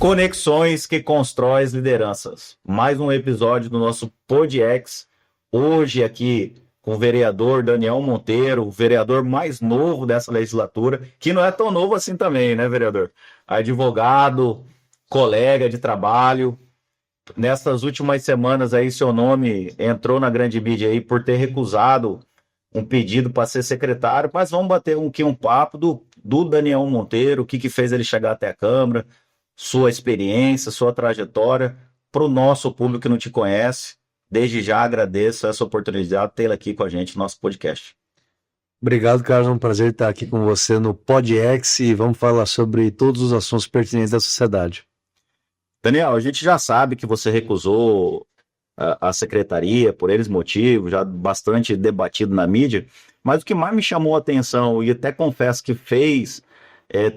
Conexões que constroem as lideranças. Mais um episódio do nosso PodX. Hoje aqui com o vereador Daniel Monteiro, o vereador mais novo dessa legislatura, que não é tão novo assim também, né, vereador? Advogado, colega de trabalho. Nessas últimas semanas aí, seu nome entrou na grande mídia aí por ter recusado um pedido para ser secretário, mas vamos bater um papo do Daniel Monteiro, o que fez ele chegar até a Câmara, sua experiência, sua trajetória, para o nosso público que não te conhece. Desde já agradeço essa oportunidade de tê-la aqui com a gente no nosso podcast. Obrigado, Carlos. É um prazer estar aqui com você no PodX e vamos falar sobre todos os assuntos pertinentes da sociedade. Daniel, a gente já sabe que você recusou a secretaria por eles motivos, já bastante debatido na mídia, mas o que mais me chamou a atenção, e até confesso que fez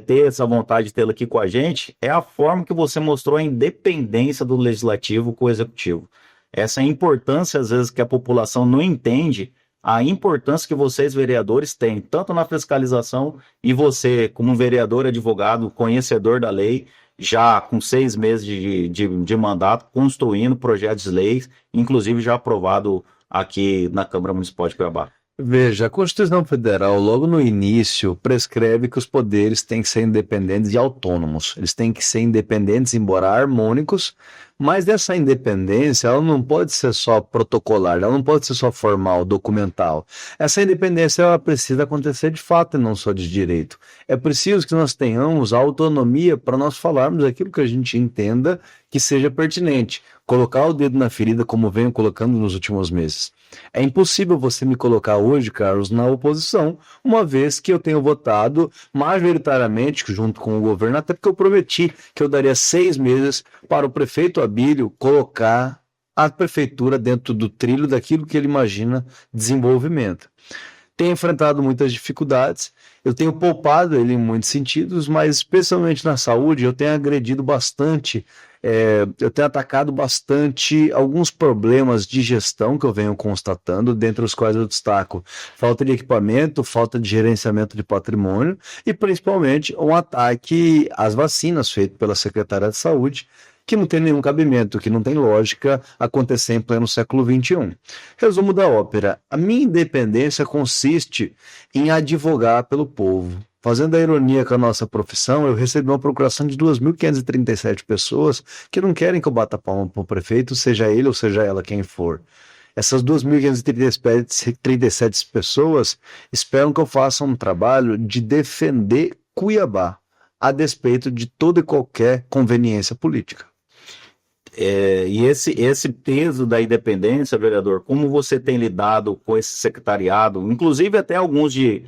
ter essa vontade de tê-lo aqui com a gente, é a forma que você mostrou a independência do legislativo com o executivo. Essa importância, às vezes, que a população não entende, a importância que vocês, vereadores, têm, tanto na fiscalização, e você, como vereador, advogado, conhecedor da lei, já com 6 meses de mandato, construindo projetos de leis, inclusive já aprovado aqui na Câmara Municipal de Cuiabá. Veja, a Constituição Federal, logo no início, prescreve que os poderes têm que ser independentes e autônomos. Eles têm que ser independentes, embora harmônicos, mas essa independência, ela não pode ser só protocolar, ela não pode ser só formal, documental. Essa independência, ela precisa acontecer de fato e não só de direito. É preciso que nós tenhamos a autonomia para nós falarmos aquilo que a gente entenda que seja pertinente. Colocar o dedo na ferida, como venho colocando nos últimos meses. É impossível você me colocar hoje, Carlos, na oposição, uma vez que eu tenho votado majoritariamente junto com o governo, até porque eu prometi que eu daria 6 meses para o prefeito Abílio colocar a prefeitura dentro do trilho daquilo que ele imagina desenvolvimento. Tem enfrentado muitas dificuldades, eu tenho poupado ele em muitos sentidos, mas especialmente na saúde eu tenho agredido bastante, eu tenho atacado bastante alguns problemas de gestão que eu venho constatando, dentre os quais eu destaco falta de equipamento, falta de gerenciamento de patrimônio e principalmente um ataque às vacinas feito pela Secretaria de Saúde, que não tem nenhum cabimento, que não tem lógica acontecer em pleno século XXI. Resumo da ópera: a minha independência consiste em advogar pelo povo. Fazendo a ironia com a nossa profissão, eu recebi uma procuração de 2.537 pessoas que não querem que eu bata palma para o prefeito, seja ele ou seja ela quem for. Essas 2.537 pessoas esperam que eu faça um trabalho de defender Cuiabá, a despeito de toda e qualquer conveniência política. E esse peso da independência, vereador, como você tem lidado com esse secretariado, inclusive até alguns de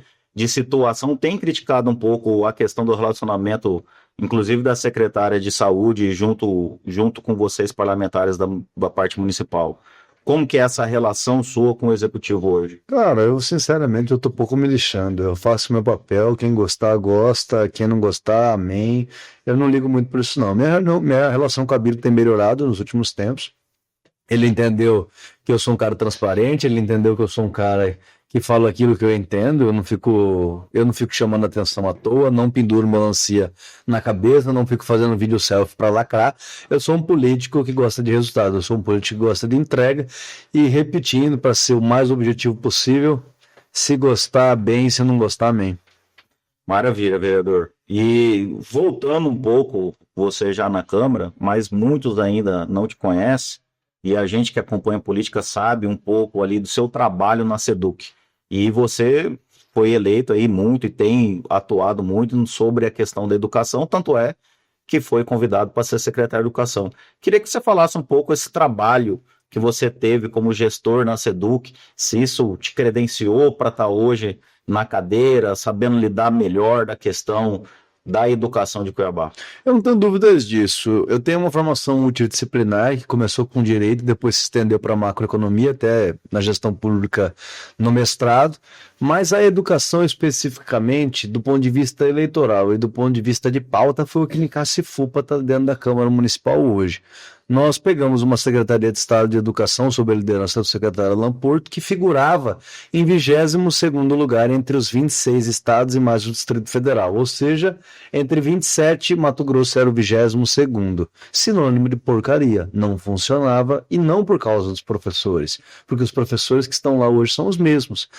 situação, tem criticado um pouco a questão do relacionamento, inclusive da secretária de saúde, junto com vocês parlamentares da parte municipal. Como que é essa relação sua com o executivo hoje? Cara, eu sinceramente eu tô pouco me lixando, eu faço meu papel, quem gostar gosta, quem não gostar, amém. Eu não ligo muito por isso não. Minha relação com a Abílio tem melhorado nos últimos tempos. Ele entendeu que eu sou um cara transparente, ele entendeu que eu sou um cara que falo aquilo que eu entendo, eu não fico chamando atenção à toa, não penduro melancia na cabeça, não fico fazendo vídeo selfie para lacrar. Eu sou um político que gosta de resultado, eu sou um político que gosta de entrega e repetindo para ser o mais objetivo possível, se gostar bem, se não gostar, amém. Maravilha, vereador. E voltando um pouco, você já na Câmara, mas muitos ainda não te conhecem, e a gente que acompanha a política sabe um pouco ali do seu trabalho na SEDUC. E você foi eleito aí muito e tem atuado muito sobre a questão da educação, tanto é que foi convidado para ser secretário de Educação. Queria que você falasse um pouco esse trabalho que você teve como gestor na SEDUC, se isso te credenciou para estar hoje na cadeira, sabendo lidar melhor da questão da educação de Cuiabá. Eu não tenho dúvidas disso. Eu tenho uma formação multidisciplinar que começou com direito, depois se estendeu para macroeconomia, até na gestão pública no mestrado, mas a educação especificamente, do ponto de vista eleitoral e do ponto de vista de pauta, foi o que me cacifou para estar dentro da Câmara Municipal hoje. nós pegamos uma Secretaria de Estado de Educação sob a liderança do secretário Alan Porto, que figurava em 22º lugar entre os 26 estados e mais o Distrito Federal, ou seja, entre 27, Mato Grosso era o 22º. Sinônimo de porcaria, não funcionava, e não por causa dos professores, porque os professores que estão lá hoje são os mesmos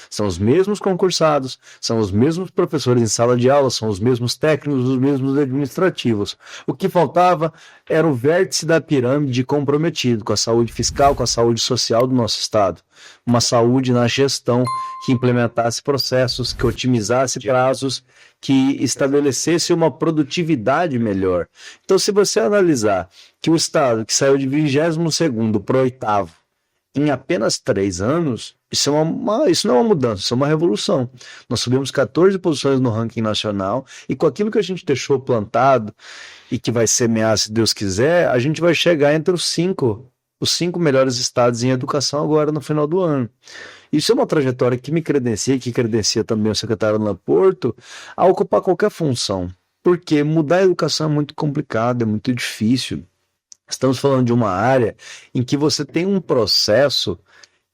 concursados, são os mesmos professores em sala de aula, são os mesmos técnicos, os mesmos administrativos. O que faltava era o vértice da pirâmide comprometido com a saúde fiscal, com a saúde social do nosso Estado. Uma saúde na gestão que implementasse processos, que otimizasse prazos, que estabelecesse uma produtividade melhor. Então, se você analisar que o Estado, que saiu de 22º para o 8º, em apenas 3 anos, isso não é uma mudança, isso é uma revolução. Nós subimos 14 posições no ranking nacional e com aquilo que a gente deixou plantado e que vai semear, se Deus quiser, a gente vai chegar entre os cinco melhores estados em educação agora no final do ano. Isso é uma trajetória que me credencia e que credencia também o secretário Alan Porto a ocupar qualquer função, porque mudar a educação é muito complicado, é muito difícil. Estamos falando de uma área em que você tem um processo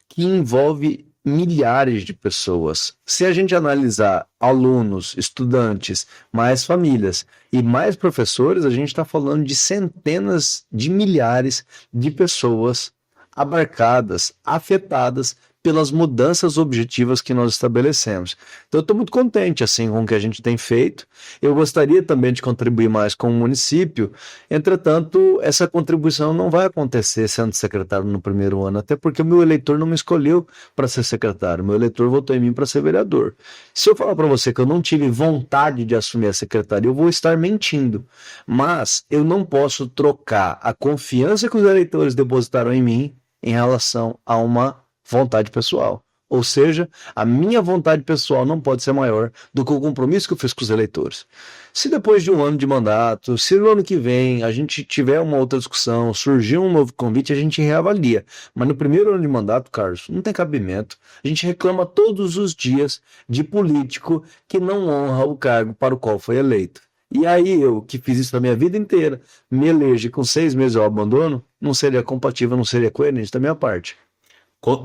que envolve milhares de pessoas. Se a gente analisar alunos, estudantes, mais famílias e mais professores, a gente está falando de centenas de milhares de pessoas abarcadas, afetadas pelas mudanças objetivas que nós estabelecemos. Então eu estou muito contente assim com o que a gente tem feito. Eu gostaria também de contribuir mais com o município, entretanto, essa contribuição não vai acontecer sendo secretário no primeiro ano, até porque o meu eleitor não me escolheu para ser secretário, o meu eleitor votou em mim para ser vereador. Se eu falar para você que eu não tive vontade de assumir a secretaria, eu vou estar mentindo, mas eu não posso trocar a confiança que os eleitores depositaram em mim em relação a uma vontade pessoal. Ou seja, a minha vontade pessoal não pode ser maior do que o compromisso que eu fiz com os eleitores. Se depois de um ano de mandato, se no ano que vem a gente tiver uma outra discussão, surgir um novo convite, a gente reavalia. Mas no primeiro ano de mandato, Carlos, não tem cabimento. A gente reclama todos os dias de político que não honra o cargo para o qual foi eleito. E aí eu, que fiz isso na minha vida inteira, me elege com 6 meses ao abandono, não seria compatível, não seria coerente da minha parte.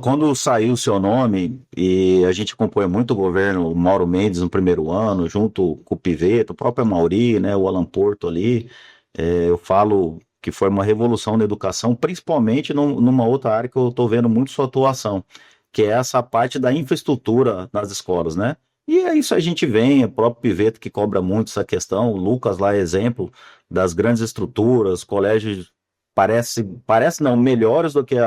Quando saiu o seu nome, e a gente acompanha muito o governo, o Mauro Mendes no primeiro ano, junto com o Piveto, o próprio Mauri, né, o Alan Porto ali, eu falo que foi uma revolução na educação, principalmente numa outra área que eu estou vendo muito sua atuação, que é essa parte da infraestrutura nas escolas, né? E é isso a gente vem, o próprio Piveto que cobra muito essa questão, o Lucas lá é exemplo das grandes estruturas, colégios parece não, melhores do que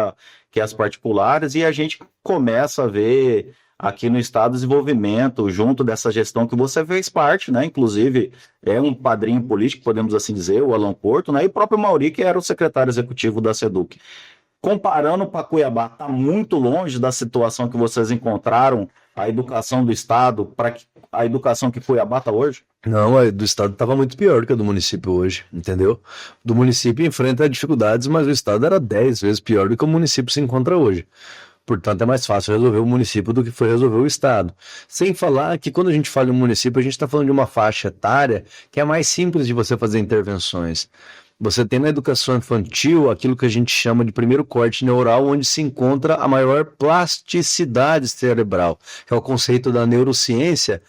as particulares, e a gente começa a ver aqui no Estado desenvolvimento junto dessa gestão que você fez parte, né? Inclusive é um padrinho político, podemos assim dizer, o Alan Porto, né? E o próprio Mauri, que era o secretário executivo da SEDUC. Comparando para Cuiabá, está muito longe da situação que vocês encontraram a educação do Estado para a educação que Cuiabá está hoje? Não, a do Estado estava muito pior que a do município hoje, entendeu? Do município enfrenta dificuldades, mas o Estado era 10 vezes pior do que o município se encontra hoje. Portanto, é mais fácil resolver o município do que foi resolver o Estado. Sem falar que quando a gente fala em município, a gente está falando de uma faixa etária que é mais simples de você fazer intervenções. Você tem na educação infantil aquilo que a gente chama de primeiro corte neural, onde se encontra a maior plasticidade cerebral, que é o conceito da neurociência,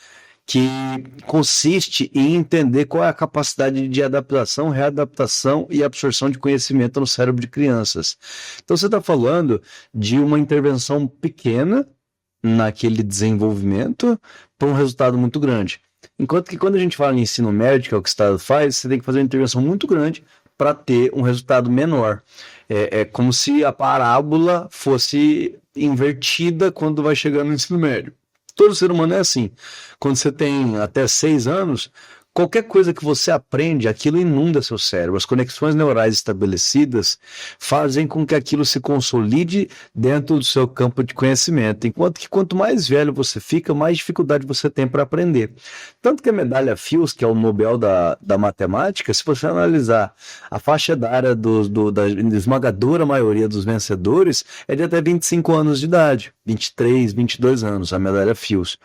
que consiste em entender qual é a capacidade de adaptação, readaptação e absorção de conhecimento no cérebro de crianças. Então você está falando de uma intervenção pequena naquele desenvolvimento para um resultado muito grande. Enquanto que quando a gente fala em ensino médio, que é o que o Estado faz, você tem que fazer uma intervenção muito grande para ter um resultado menor. É como se a parábola fosse invertida quando vai chegando no ensino médio. Todo ser humano é assim. Quando você tem até 6 anos, qualquer coisa que você aprende, aquilo inunda seu cérebro. As conexões neurais estabelecidas fazem com que aquilo se consolide dentro do seu campo de conhecimento. Enquanto que quanto mais velho você fica, mais dificuldade você tem para aprender. Tanto que a medalha Fields, que é o Nobel da matemática, se você analisar a faixa etária da esmagadora maioria dos vencedores, é de até 25 anos de idade. 23, 22 anos, a medalha Fields.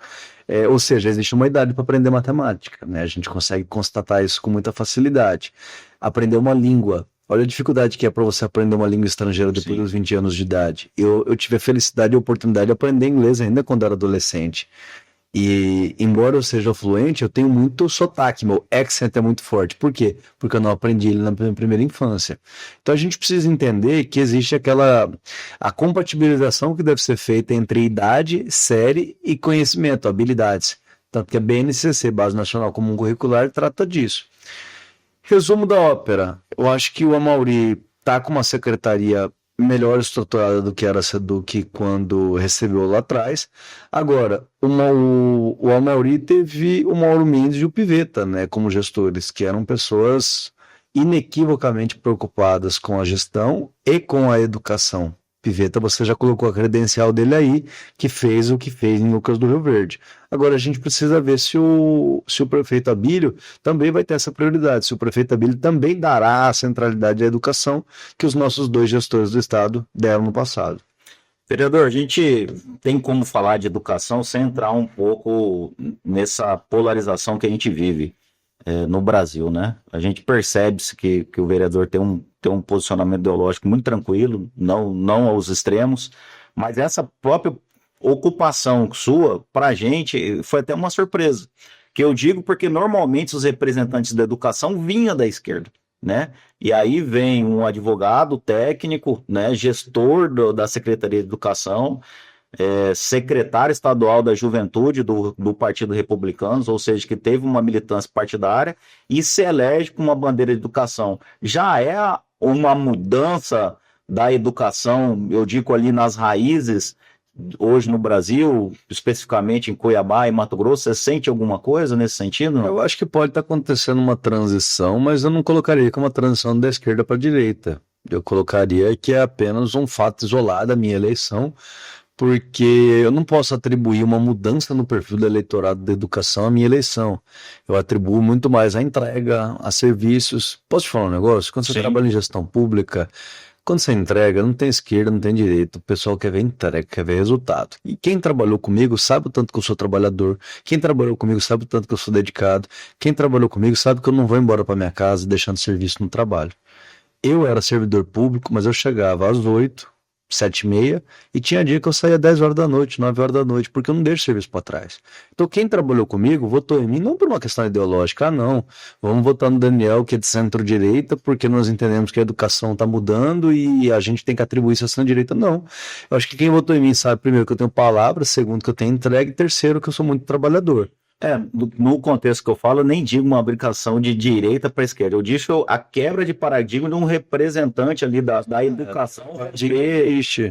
Ou seja, existe uma idade para aprender matemática, né? A gente consegue constatar isso com muita facilidade. Aprender uma língua Olha a dificuldade que é para você aprender uma língua estrangeira depois Sim. dos 20 anos de idade. Eu tive a felicidade e a oportunidade de aprender inglês ainda quando era adolescente. E, embora eu seja fluente, eu tenho muito sotaque, meu accent é muito forte. Por quê? Porque eu não aprendi ele na minha primeira infância. Então a gente precisa entender que existe a compatibilização que deve ser feita entre idade, série e conhecimento, habilidades. Tanto que a BNCC, Base Nacional Comum Curricular, trata disso. Resumo da ópera. Eu acho que o Amaury tá com uma secretaria melhor estruturada do que quando recebeu lá atrás. Agora, o Amaury teve o Mauro Mendes e o Pivetta, né, como gestores, que eram pessoas inequivocamente preocupadas com a gestão e com a educação. Pivetta, você já colocou a credencial dele aí, que fez o que fez em Lucas do Rio Verde. Agora a gente precisa ver se o prefeito Abílio também vai ter essa prioridade, se o prefeito Abílio também dará a centralidade à educação que os nossos dois gestores do Estado deram no passado. Vereador, a gente tem como falar de educação sem entrar um pouco nessa polarização que a gente vive no Brasil, né? A gente percebe-se que o vereador tem um posicionamento ideológico muito tranquilo, não aos extremos, mas essa própria ocupação sua, para a gente, foi até uma surpresa. Que eu digo porque normalmente os representantes da educação vinham da esquerda, né? E aí vem um advogado técnico, né, gestor da Secretaria de Educação, secretário estadual da Juventude do Partido Republicano, ou seja, que teve uma militância partidária, e se elege com uma bandeira de educação. Já é uma mudança da educação, eu digo ali nas raízes, hoje no Brasil, especificamente em Cuiabá e Mato Grosso, você sente alguma coisa nesse sentido? Não? Eu acho que pode estar acontecendo uma transição, mas eu não colocaria como uma transição da esquerda para a direita. Eu colocaria que é apenas um fato isolado da minha eleição, porque eu não posso atribuir uma mudança no perfil do eleitorado da educação à minha eleição. Eu atribuo muito mais à entrega, a serviços. Posso te falar um negócio? Quando você Sim. trabalha em gestão pública, quando você entrega, não tem esquerda, não tem direita. O pessoal quer ver entrega, quer ver resultado. E quem trabalhou comigo sabe o tanto que eu sou trabalhador. Quem trabalhou comigo sabe o tanto que eu sou dedicado. Quem trabalhou comigo sabe que eu não vou embora para minha casa deixando serviço no trabalho. Eu era servidor público, mas eu chegava às 8, 7h30, e tinha dia que eu saía 10 horas da noite, 9 horas da noite, porque eu não deixo serviço para trás. Então quem trabalhou comigo votou em mim não por uma questão ideológica, não, vamos votar no Daniel, que é de centro-direita, porque nós entendemos que a educação está mudando e a gente tem que atribuir isso à centro-direita, não. Eu acho que quem votou em mim sabe, primeiro, que eu tenho palavra, segundo, que eu tenho entrega, e terceiro, que eu sou muito trabalhador. No contexto que eu falo, eu nem digo uma aplicação de direita para esquerda. Eu digo a quebra de paradigma de um representante ali da educação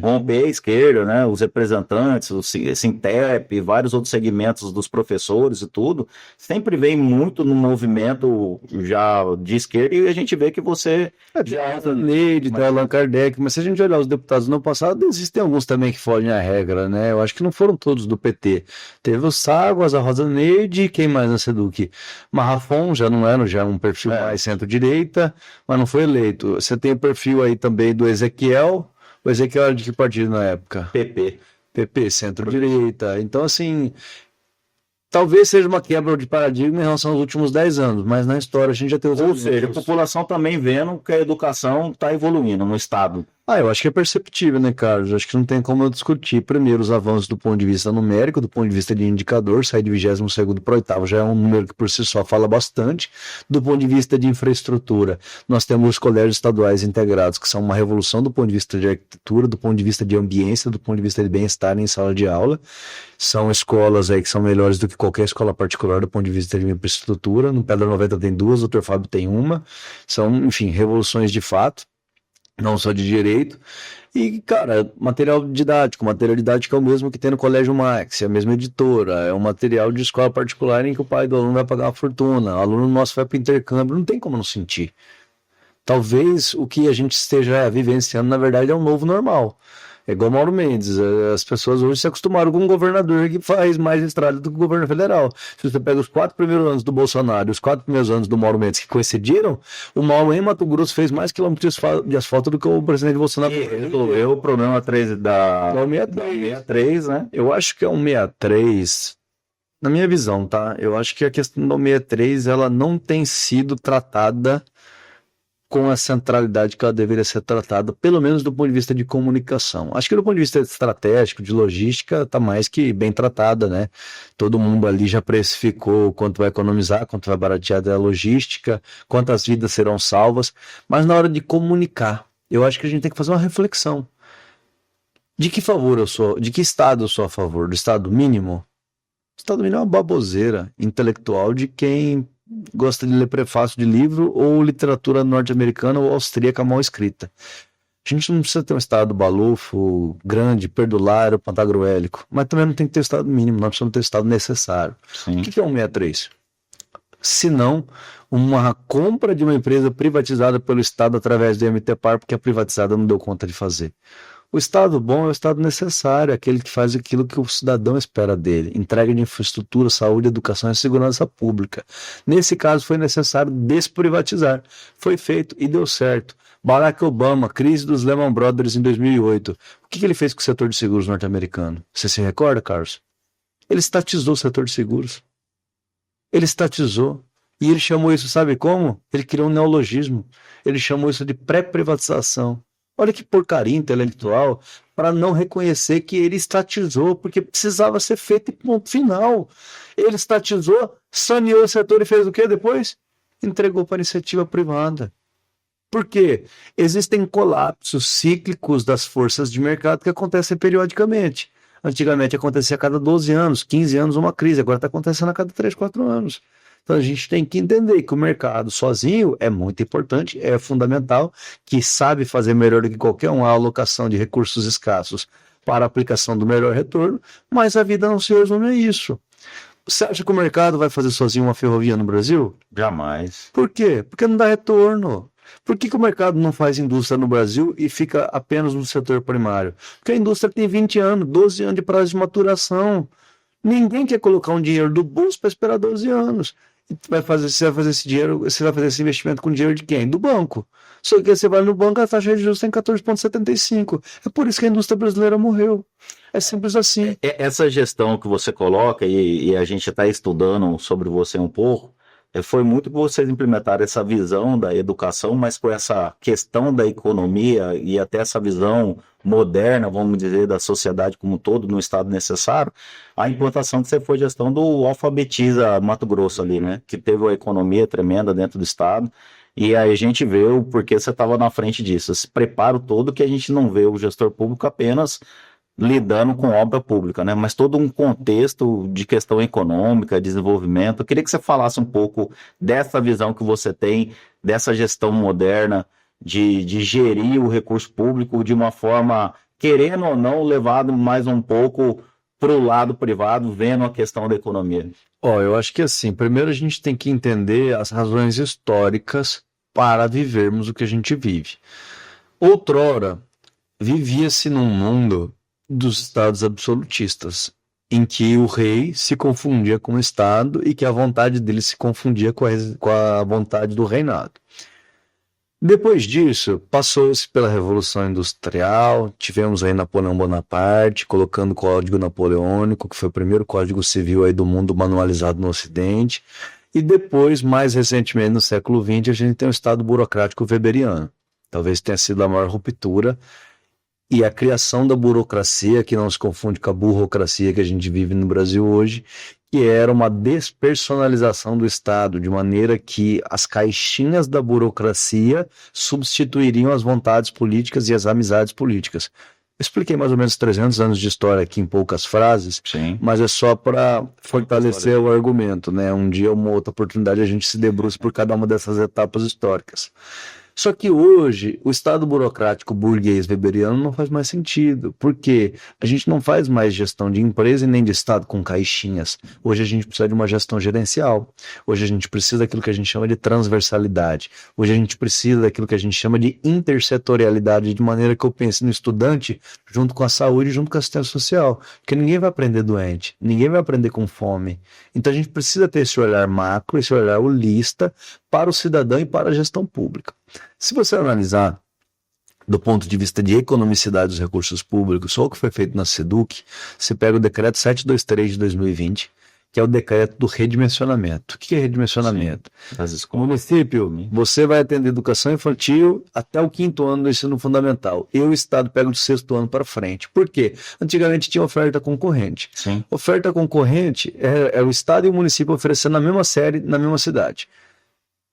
romper a esquerda, né? Os representantes, o Sintep, vários outros segmentos dos professores e tudo, sempre vem muito no movimento já de esquerda e a gente vê que você já Neide, tem Allan Kardec, mas se a gente olhar os deputados no passado, existem alguns também que fogem à regra, né? Eu acho que não foram todos do PT. Teve o Ságuas, a Rosa Neide, quem mais na Seduc? Marrafon já não era, já um perfil mais centro-direita, mas não foi eleito. Você tem o perfil aí também do Ezequiel. O Ezequiel era de que partido na época? PP, centro-direita. Então, assim, talvez seja uma quebra de paradigma em relação aos últimos 10 anos, mas na história a gente já tem os... Ou seja, a população também vendo que a educação está evoluindo no Estado. Eu acho que é perceptível, né, Carlos? Acho que não tem como eu discutir. Primeiro, os avanços do ponto de vista numérico, do ponto de vista de indicador, sair de 22º para 8º já é um número que por si só fala bastante. Do ponto de vista de infraestrutura, nós temos os colégios estaduais integrados, que são uma revolução do ponto de vista de arquitetura, do ponto de vista de ambiência, do ponto de vista de bem-estar em sala de aula. São escolas aí que são melhores do que qualquer escola particular do ponto de vista de infraestrutura. No Pedra 90 tem 2, o Dr. Fábio tem uma. São, enfim, revoluções de fato, não só de direito. E, cara, material didático é o mesmo que tem no Colégio Max, é a mesma editora, é um material de escola particular em que o pai do aluno vai pagar uma fortuna, o aluno nosso vai para o intercâmbio, não tem como não sentir. Talvez o que a gente esteja vivenciando, na verdade, é um novo normal. É igual Mauro Mendes, as pessoas hoje se acostumaram com um governador que faz mais estrada do que o governo federal. Se você pega os 4 primeiros anos do Bolsonaro e os 4 primeiros anos do Mauro Mendes que coincidiram, o Mauro em Mato Grosso fez mais quilômetros de asfalto do que o presidente Bolsonaro. E resolveu o problema 3 da 63, né? Eu acho que é um 63, na minha visão, tá? Eu acho que a questão do 63, ela não tem sido tratada com a centralidade que ela deveria ser tratada, pelo menos do ponto de vista de comunicação. Acho que do ponto de vista estratégico, de logística, está mais que bem tratada, né? Todo mundo ali já precificou quanto vai economizar, quanto vai baratear da logística, quantas vidas serão salvas, mas na hora de comunicar, eu acho que a gente tem que fazer uma reflexão. De que favor eu sou, de que estado eu sou a favor? Do estado mínimo? O estado mínimo é uma baboseira intelectual de quem gosta de ler prefácio de livro ou literatura norte-americana ou austríaca mal escrita. A gente não precisa ter um estado balufo, grande, perdulário, pantagruélico, mas também não tem que ter estado mínimo, nós precisamos ter estado necessário. Sim. O que é um 63? Se não, uma compra de uma empresa privatizada pelo Estado através do MTPAR, porque a privatizada não deu conta de fazer. O Estado bom é o Estado necessário, aquele que faz aquilo que o cidadão espera dele, entrega de infraestrutura, saúde, educação e segurança pública. Nesse caso foi necessário desprivatizar. Foi feito e deu certo. Barack Obama, crise dos Lehman Brothers em 2008. O que ele fez com o setor de seguros norte-americano? Você se recorda, Carlos? Ele estatizou o setor de seguros. Ele estatizou. E ele chamou isso, sabe como? Ele criou um neologismo. Ele chamou isso de pré-privatização. Olha que porcaria intelectual para não reconhecer que ele estatizou, porque precisava ser feito e ponto final. Ele estatizou, saneou o setor e fez o quê depois? Entregou para a iniciativa privada. Por quê? Existem colapsos cíclicos das forças de mercado que acontecem periodicamente. Antigamente acontecia a cada 12 anos, 15 anos uma crise, agora está acontecendo a cada 3, 4 anos. Então a gente tem que entender que o mercado sozinho é muito importante, é fundamental, que sabe fazer melhor do que qualquer um a alocação de recursos escassos para a aplicação do melhor retorno, mas a vida não se resume a isso. Você acha que o mercado vai fazer sozinho uma ferrovia no Brasil? Jamais. Por quê? Porque não dá retorno. Por que o mercado não faz indústria no Brasil e fica apenas no setor primário? Porque a indústria tem 20 anos, 12 anos de prazo de maturação. Ninguém quer colocar um dinheiro do bolso para esperar 12 anos. Você vai fazer esse dinheiro, você vai fazer esse investimento com dinheiro de quem? Do banco. Só que você vai no banco, a taxa de juros tem 14,75. É por isso que a indústria brasileira morreu. É simples assim. Essa gestão que você coloca, e a gente está estudando sobre você um pouco, foi muito que vocês implementaram essa visão da educação, mas com essa questão da economia e até essa visão moderna, vamos dizer, da sociedade como um todo, no estado necessário, a implantação que você foi gestão do Alfabetiza Mato Grosso ali, né? Que teve uma economia tremenda dentro do estado, e aí a gente vê o porquê você estava na frente disso, esse preparo todo que a gente não vê o gestor público apenas lidando com obra pública, né? Mas todo um contexto de questão econômica, desenvolvimento. Eu queria que você falasse um pouco dessa visão que você tem, dessa gestão moderna, de gerir o recurso público de uma forma, querendo ou não, levado mais um pouco para o lado privado, vendo a questão da economia. Eu acho que assim, primeiro a gente tem que entender as razões históricas para vivermos o que a gente vive. Outrora, vivia-se num mundo dos estados absolutistas, em que o rei se confundia com o estado e que a vontade dele se confundia com a vontade do reinado. Depois disso, passou-se pela Revolução Industrial, tivemos aí Napoleão Bonaparte colocando o Código Napoleônico, que foi o primeiro código civil aí do mundo manualizado no Ocidente, e depois, mais recentemente, no século XX, a gente tem o Estado burocrático weberiano. Talvez tenha sido a maior ruptura. E a criação da burocracia, que não se confunde com a burocracia que a gente vive no Brasil hoje, que era uma despersonalização do Estado, de maneira que as caixinhas da burocracia substituiriam as vontades políticas e as amizades políticas. Eu expliquei mais ou menos 300 anos de história aqui em poucas frases, Sim. mas é só para fortalecer o argumento, né? Um dia, uma outra oportunidade, a gente se debruça por cada uma dessas etapas históricas. Só que hoje, o Estado burocrático burguês weberiano não faz mais sentido, porque a gente não faz mais gestão de empresa e nem de Estado com caixinhas. Hoje a gente precisa de uma gestão gerencial. Hoje a gente precisa daquilo que a gente chama de transversalidade. Hoje a gente precisa daquilo que a gente chama de intersetorialidade, de maneira que eu pense no estudante junto com a saúde, junto com a assistência social. Porque ninguém vai aprender doente, ninguém vai aprender com fome. Então a gente precisa ter esse olhar macro, esse olhar holista para o cidadão e para a gestão pública. Se você analisar do ponto de vista de economicidade dos recursos públicos, só o que foi feito na SEDUC, você pega o decreto 723 de 2020, que é o decreto do redimensionamento. O que é redimensionamento? Das No escolas. município, você vai atender educação infantil até o 5º ano do ensino fundamental. E o Estado pega do 6º ano para frente. Por quê? Antigamente tinha oferta concorrente. Sim. Oferta concorrente é o Estado e o município oferecendo a mesma série na mesma cidade.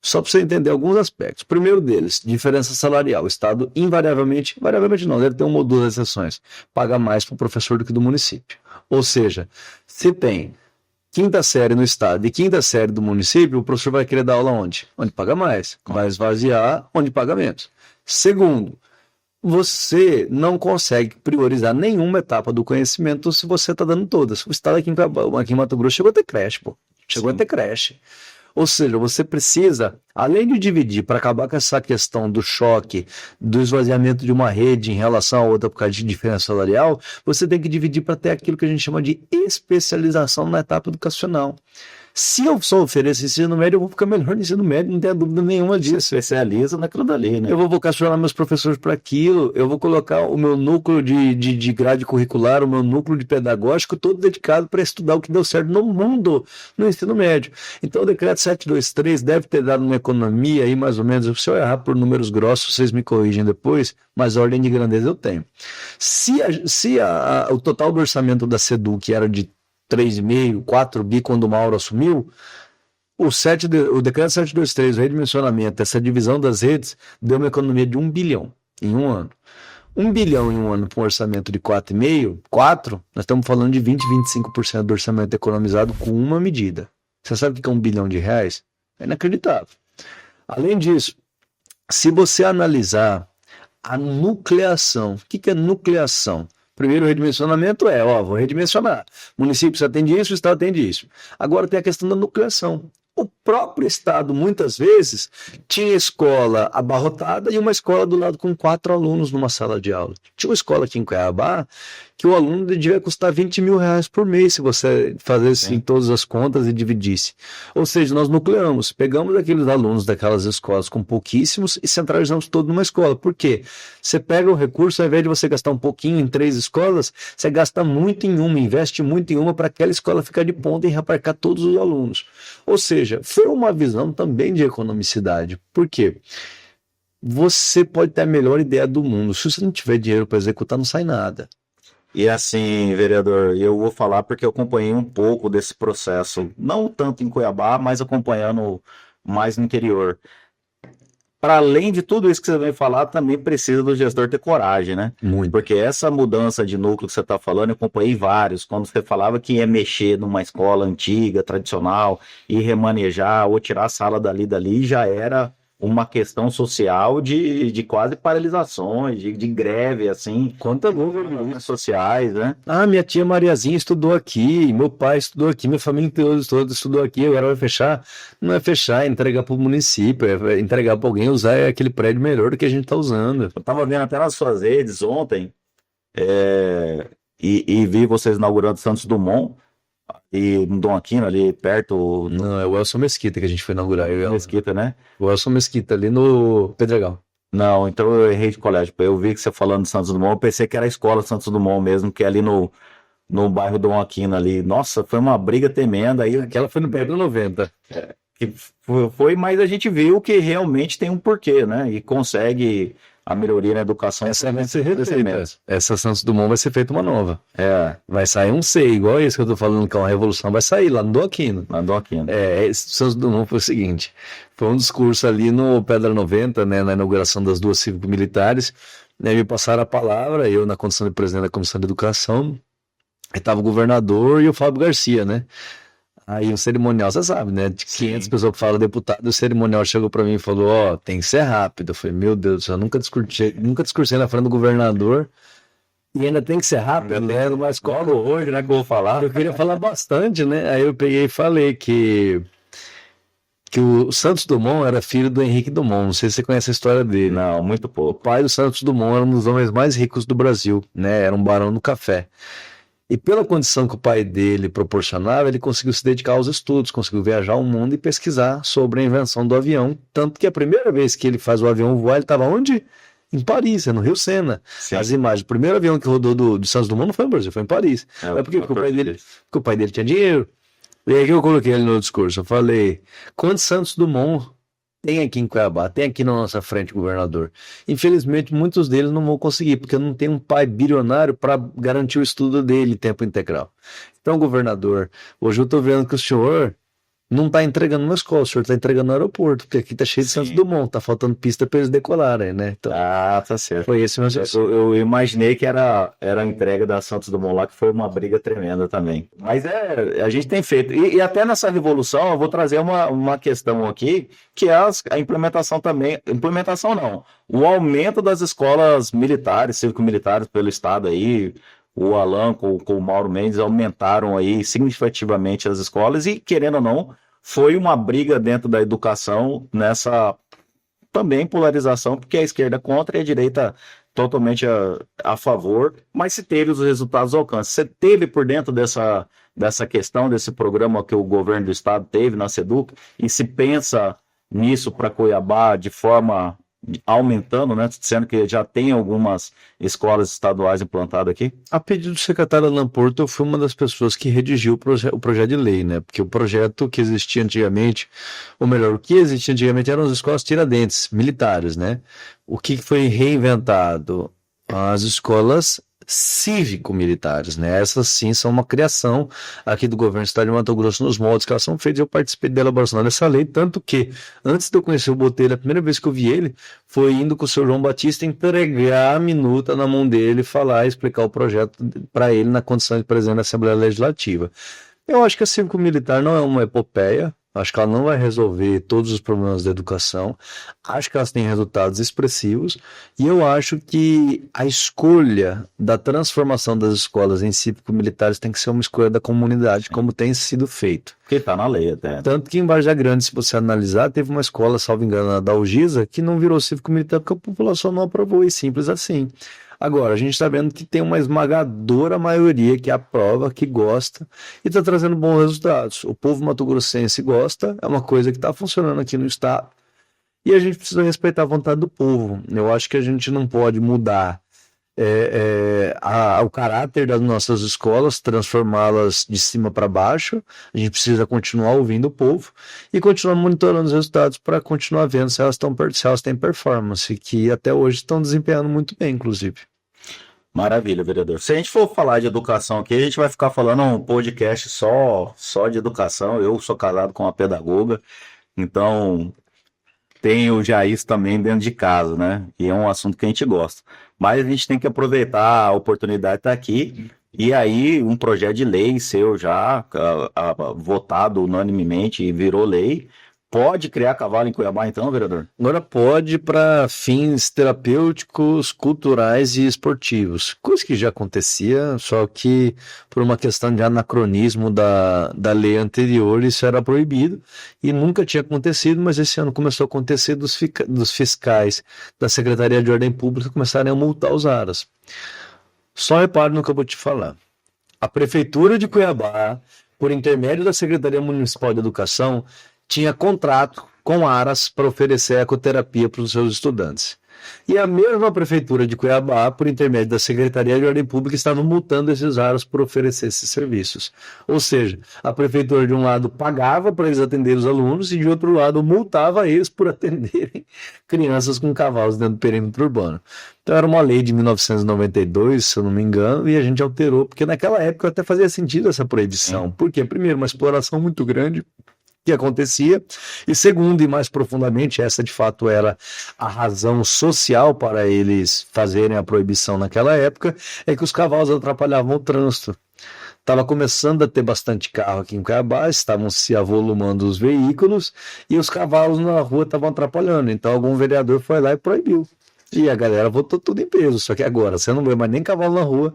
Só para você entender alguns aspectos. O primeiro deles, diferença salarial. O Estado invariavelmente não, deve ter uma ou duas exceções, paga mais para o professor do que do município. Ou seja, se tem 5ª série no Estado e 5ª série do município, o professor vai querer dar aula onde? Onde paga mais. Vai esvaziar onde paga menos. Segundo, você não consegue priorizar nenhuma etapa do conhecimento se você está dando todas. O Estado aqui em Mato Grosso chegou a ter creche, pô. Chegou a ter creche. Ou seja, você precisa, além de dividir para acabar com essa questão do choque, do esvaziamento de uma rede em relação a outra por causa de diferença salarial, você tem que dividir para ter aquilo que a gente chama de especialização na etapa educacional. Se eu só ofereço ensino médio, eu vou ficar melhor no ensino médio, não tenho dúvida nenhuma disso. Você especializa naquilo dali, né? Eu vou vocacionar meus professores para aquilo, eu vou colocar o meu núcleo de grade curricular, o meu núcleo de pedagógico, todo dedicado para estudar o que deu certo no mundo, no ensino médio. Então o decreto 723 deve ter dado uma economia aí, mais ou menos, se eu errar por números grossos, vocês me corrigem depois, mas a ordem de grandeza eu tenho. Se o total do orçamento da SEDUC era de 3,5, 4 bi quando o Mauro assumiu, o decreto 723, o redimensionamento, essa divisão das redes, deu uma economia de 1 bilhão em um ano. 1 bilhão em um ano para um orçamento de 4,5, 4, nós estamos falando de 20, 25% do orçamento economizado com uma medida. Você sabe o que é 1 bilhão de reais? É inacreditável. Além disso, se você analisar a nucleação, o que é nucleação? Primeiro, o redimensionamento vou redimensionar. O município atende isso, o Estado atende isso. Agora tem a questão da nucleação. O próprio Estado, muitas vezes, tinha escola abarrotada e uma escola do lado com 4 alunos numa sala de aula. Tinha uma escola aqui em Cuiabá que o aluno devia custar 20 mil reais por mês se você fizesse em todas as contas e dividisse. Ou seja, nós nucleamos, pegamos aqueles alunos daquelas escolas com pouquíssimos e centralizamos todo numa escola. Por quê? Você pega o recurso, ao invés de você gastar um pouquinho em 3 escolas, você gasta muito em uma, investe muito em uma para aquela escola ficar de ponta e reaparcar todos os alunos. Ou seja, foi uma visão também de economicidade. Por quê? Você pode ter a melhor ideia do mundo. Se você não tiver dinheiro para executar, não sai nada. E assim, vereador, eu vou falar porque eu acompanhei um pouco desse processo, não tanto em Cuiabá, mas acompanhando mais no interior. Para além de tudo isso que você vem falar, também precisa do gestor ter coragem, né? Muito. Porque essa mudança de núcleo que você está falando, eu acompanhei vários. Quando você falava que ia mexer numa escola antiga, tradicional, e remanejar ou tirar a sala dali, já era uma questão social de quase paralisações, de greve, assim. Conta louco, sociais, né? Ah, minha tia Mariazinha estudou aqui, meu pai estudou aqui, minha família toda estudou aqui, agora vai fechar? Não é fechar, é entregar para o município, é entregar para alguém usar aquele prédio melhor do que a gente está usando. Eu estava vendo até nas suas redes ontem, e vi vocês inaugurando Santos Dumont, e no Dom Aquino, ali perto. Não, é o Elson Mesquita que a gente foi inaugurar. Mesquita, né? O Elson Mesquita, ali no Pedregal. Não, então eu errei de colégio. Eu vi que você falando de Santos Dumont, eu pensei que era a escola Santos Dumont mesmo, que é ali no bairro Dom Aquino ali. Nossa, foi uma briga tremenda. Aí aquela foi no pé do 90. Que foi, mas a gente viu que realmente tem um porquê, né? E consegue a melhoria na educação. Essa vai ser refeita. Essa Santos Dumont vai ser feita uma nova. Vai sair um C, igual esse que eu tô falando, que é uma revolução, vai sair lá no Dom Aquino. Lá no Dom Aquino. Esse Santos Dumont foi o seguinte, foi um discurso ali no Pedra 90, né, na inauguração das 2 cívico-militares, né, me passaram a palavra, eu na condição de presidente da Comissão de Educação, aí tava o governador e o Fábio Garcia, né? Aí o cerimonial, você sabe, né? De 500 pessoas que falam deputado, o cerimonial chegou para mim e falou, tem que ser rápido. Eu falei, meu Deus do céu, nunca discursei na frente do governador e ainda tem que ser rápido, né? Mas colo hoje, né, que eu vou falar. Eu queria falar bastante, né? Aí eu peguei e falei que o Santos Dumont era filho do Henrique Dumont, não sei se você conhece a história dele. Não, muito pouco. O pai do Santos Dumont era um dos homens mais ricos do Brasil, né? Era um barão do café. E pela condição que o pai dele proporcionava, ele conseguiu se dedicar aos estudos, conseguiu viajar o mundo e pesquisar sobre a invenção do avião. Tanto que a primeira vez que ele faz o avião voar, ele estava onde? Em Paris, no Rio Sena. Sim. As imagens, o primeiro avião que rodou do Santos Dumont não foi no Brasil, foi em Paris. Mas por quê? Porque o pai dele tinha dinheiro. E aí que eu coloquei ali no discurso, eu falei, quantos Santos Dumont tem aqui em Cuiabá, tem aqui na nossa frente, governador? Infelizmente, muitos deles não vão conseguir, porque não tem um pai bilionário para garantir o estudo dele em tempo integral. Então, governador, hoje eu estou vendo que o senhor não está entregando uma escola, o senhor está entregando no aeroporto, porque aqui tá cheio de Santos Sim. Dumont, tá faltando pista para eles decolarem, né? Então, Ah, tá certo. foi esse meu raciocínio. Eu imaginei que era a entrega da Santos Dumont lá, que foi uma briga tremenda também. Mas a gente tem feito. E até nessa revolução, eu vou trazer uma questão aqui, que é a implementação também. Implementação não. O aumento das escolas militares, cívico-militares pelo Estado aí. O Alan com o Mauro Mendes aumentaram aí significativamente as escolas e, querendo ou não, foi uma briga dentro da educação nessa também polarização, porque a esquerda contra e a direita totalmente a favor, mas se teve os resultados ao alcance. Você teve por dentro dessa questão, desse programa que o governo do estado teve na SEDUC, e se pensa nisso para Cuiabá de forma aumentando, né? Sendo que já tem algumas escolas estaduais implantadas aqui. A pedido do secretário Alan Porto, eu fui uma das pessoas que redigiu o projeto de lei, né? Porque o projeto que existia antigamente, ou melhor, o que existia antigamente eram as escolas Tiradentes, militares, né? O que foi reinventado? As escolas cívico-militares, né? Essas sim são uma criação aqui do governo do estado de Mato Grosso nos moldes que elas são feitas. Eu participei da elaboração dessa lei, tanto que antes de eu conhecer o Botelho, a primeira vez que eu vi ele foi indo com o seu João Batista entregar a minuta na mão dele, falar e explicar o projeto para ele na condição de presidente da Assembleia Legislativa. Eu acho que a cívico-militar não é uma epopeia, acho que ela não vai resolver todos os problemas da educação, acho que elas têm resultados expressivos, e eu acho que a escolha da transformação das escolas em cívico-militares tem que ser uma escolha da comunidade, como tem sido feito. Porque está na lei até. Tanto que em Vargem Grande, se você analisar, teve uma escola, salvo engano, da UGISA, que não virou cívico-militar porque a população não aprovou, e simples assim. Agora, a gente está vendo que tem uma esmagadora maioria que aprova, que gosta e está trazendo bons resultados. O povo mato-grossense gosta, é uma coisa que está funcionando aqui no estado e a gente precisa respeitar a vontade do povo. Eu acho que a gente não pode mudar o caráter das nossas escolas, transformá-las de cima para baixo. A gente precisa continuar ouvindo o povo e continuar monitorando os resultados para continuar vendo se elas têm performance, que até hoje estão desempenhando muito bem, inclusive. Maravilha, vereador. Se a gente for falar de educação aqui, a gente vai ficar falando um podcast só de educação. Eu sou casado com uma pedagoga, então tenho já isso também dentro de casa, né? E é um assunto que a gente gosta. Mas a gente tem que aproveitar a oportunidade de estar aqui. E aí, um projeto de lei seu já, votado unanimemente e virou lei, pode criar cavalo em Cuiabá, então, vereador? Agora pode para fins terapêuticos, culturais e esportivos. Coisa que já acontecia, só que por uma questão de anacronismo da lei anterior, isso era proibido e nunca tinha acontecido, mas esse ano começou a acontecer dos fiscais da Secretaria de Ordem Pública começarem a multar os aras. Só repare no que eu vou te falar. A Prefeitura de Cuiabá, por intermédio da Secretaria Municipal de Educação, tinha contrato com aras para oferecer ecoterapia para os seus estudantes. E a mesma Prefeitura de Cuiabá, por intermédio da Secretaria de Ordem Pública, estava multando esses aras por oferecer esses serviços. Ou seja, a Prefeitura, de um lado, pagava para eles atenderem os alunos e, de outro lado, multava eles por atenderem crianças com cavalos dentro do perímetro urbano. Então, era uma lei de 1992, se eu não me engano, e a gente alterou, porque naquela época até fazia sentido essa proibição. Por quê? Primeiro, uma exploração muito grande que acontecia, e segundo e mais profundamente, essa de fato era a razão social para eles fazerem a proibição naquela época, é que os cavalos atrapalhavam o trânsito. Estava começando a ter bastante carro aqui em Cuiabá, estavam se avolumando os veículos e os cavalos na rua estavam atrapalhando, então algum vereador foi lá e proibiu. E a galera votou tudo em peso, só que agora você não vê mais nem cavalo na rua,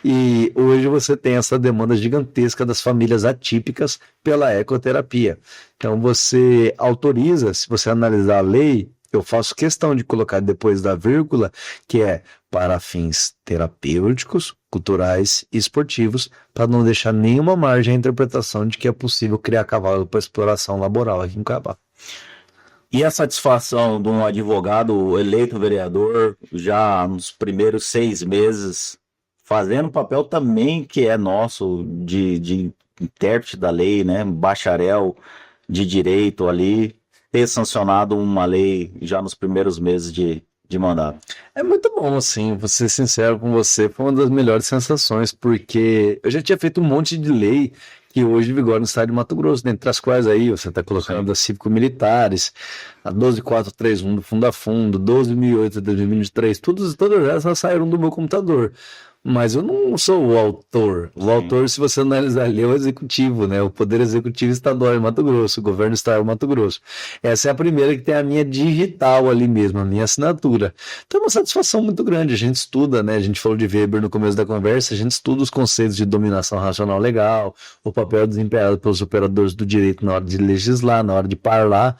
e hoje você tem essa demanda gigantesca das famílias atípicas pela ecoterapia. Então você autoriza, se você analisar a lei, eu faço questão de colocar depois da vírgula, que é para fins terapêuticos, culturais e esportivos, para não deixar nenhuma margem à interpretação de que é possível criar cavalo para exploração laboral aqui em Cuiabá. E a satisfação de um advogado eleito vereador já nos primeiros 6 meses, fazendo um papel também que é nosso de intérprete da lei, né, bacharel de direito ali, ter sancionado uma lei já nos primeiros meses de mandato? É muito bom, assim, vou ser sincero com você, foi uma das melhores sensações, porque eu já tinha feito um monte de lei que hoje vigora no estado de Mato Grosso, dentre as quais aí você está colocando das cívico-militares, a 12431 do Fundo a Fundo, 12.008 de 2023, todas essas saíram do meu computador. Mas eu não sou o autor. O autor, se você analisar ali, é o executivo, né? O Poder Executivo Estadual em Mato Grosso, o Governo Estadual em Mato Grosso. Essa é a primeira que tem a minha digital ali mesmo, a minha assinatura. Então é uma satisfação muito grande. A gente estuda, né? A gente falou de Weber no começo da conversa, a gente estuda os conceitos de dominação racional legal, o papel desempenhado pelos operadores do direito na hora de legislar, na hora de parlar.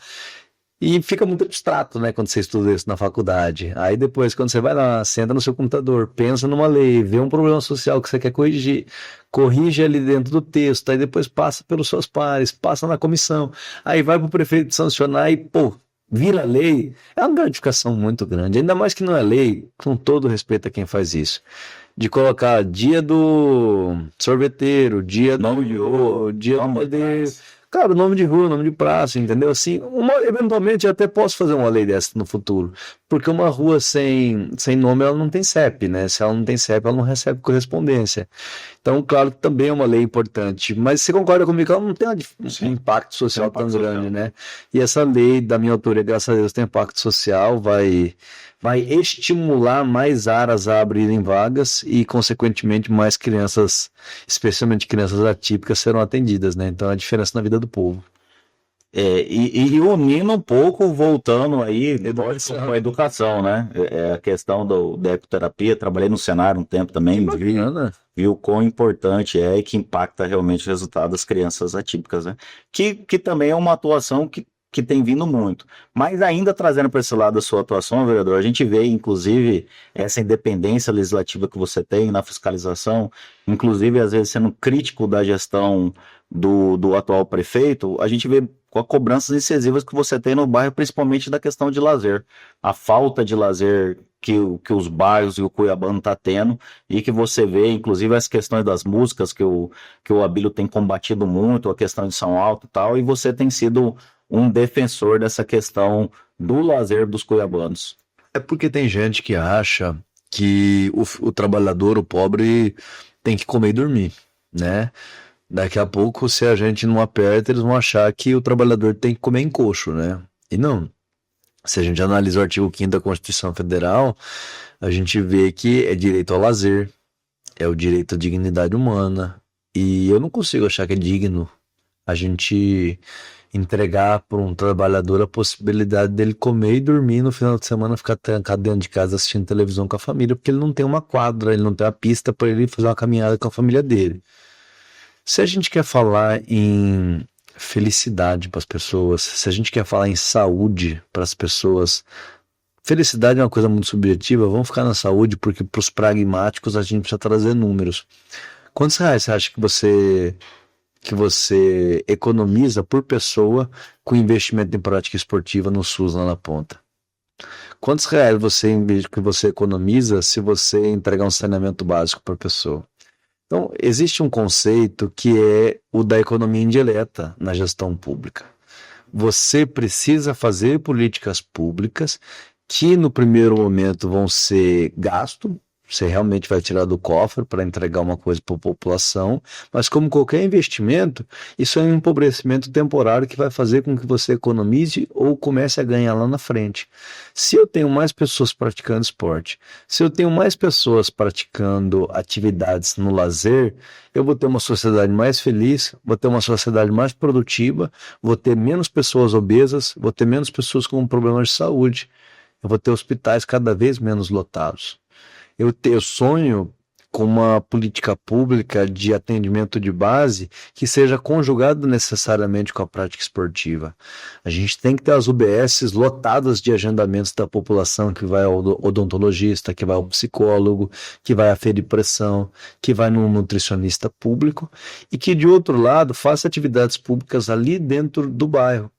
E fica muito abstrato, né, quando você estuda isso na faculdade. Aí depois, quando você vai lá, senta no seu computador, pensa numa lei, vê um problema social que você quer corrigir, corrige ali dentro do texto, aí depois passa pelos seus pares, passa na comissão, aí vai pro prefeito sancionar e, pô, vira lei. É uma gratificação muito grande, ainda mais que não é lei, com todo respeito a quem faz isso. De colocar dia do sorveteiro, dia do dia do poder. Cara, nome de rua, nome de praça, entendeu? Assim, eventualmente eu até posso fazer uma lei dessa no futuro. Porque uma rua sem nome, ela não tem CEP, né? Se ela não tem CEP, ela não recebe correspondência. Então, claro, também é uma lei importante. Mas você concorda comigo que ela não tem um impacto social tão grande, né? E essa lei, da minha autoria, graças a Deus, tem impacto social, vai estimular mais aras a abrirem vagas e, consequentemente, mais crianças, especialmente crianças atípicas, serão atendidas, né? Então, é a diferença na vida do povo. E unindo um pouco, voltando aí, com a educação, né? A questão da ecoterapia, trabalhei no Senar um tempo também, viu quão importante é e que impacta realmente o resultado das crianças atípicas, né? Que também é uma atuação que tem vindo muito. Mas ainda trazendo para esse lado da sua atuação, vereador, a gente vê, inclusive, essa independência legislativa que você tem na fiscalização, inclusive, às vezes, sendo crítico da gestão do atual prefeito, a gente vê com as cobranças incisivas que você tem no bairro, principalmente da questão de lazer. A falta de lazer que os bairros e o Cuiabano está tendo, e que você vê, inclusive, as questões das músicas que o Abílio tem combatido muito, a questão de São Alto e tal, e você tem sido um defensor dessa questão do lazer dos cuiabanos. É porque tem gente que acha que o trabalhador, o pobre, tem que comer e dormir, né? Daqui a pouco, se a gente não aperta, eles vão achar que o trabalhador tem que comer em coxo, né? E não. Se a gente analisa o artigo 5º da Constituição Federal, a gente vê que é direito ao lazer, é o direito à dignidade humana, e eu não consigo achar que é digno a gente entregar para um trabalhador a possibilidade dele comer e dormir no final de semana, ficar trancado dentro de casa assistindo televisão com a família, porque ele não tem uma quadra, ele não tem uma pista para ele fazer uma caminhada com a família dele. Se a gente quer falar em felicidade para as pessoas, se a gente quer falar em saúde para as pessoas, felicidade é uma coisa muito subjetiva, vamos ficar na saúde, porque para os pragmáticos a gente precisa trazer números. Quantos reais você acha que você economiza por pessoa com investimento em prática esportiva no SUS lá na ponta? Quantos reais que você economiza se você entregar um saneamento básico para a pessoa? Então, existe um conceito que é o da economia indireta na gestão pública. Você precisa fazer políticas públicas que no primeiro momento vão ser gasto, você realmente vai tirar do cofre para entregar uma coisa para a população, mas como qualquer investimento, isso é um empobrecimento temporário que vai fazer com que você economize ou comece a ganhar lá na frente. Se eu tenho mais pessoas praticando esporte, se eu tenho mais pessoas praticando atividades no lazer, eu vou ter uma sociedade mais feliz, vou ter uma sociedade mais produtiva, vou ter menos pessoas obesas, vou ter menos pessoas com problemas de saúde, eu vou ter hospitais cada vez menos lotados. Eu sonho com uma política pública de atendimento de base que seja conjugada necessariamente com a prática esportiva. A gente tem que ter as UBSs lotadas de agendamentos da população que vai ao odontologista, que vai ao psicólogo, que vai aferir pressão, que vai no nutricionista público e que, de outro lado, faça atividades públicas ali dentro do bairro.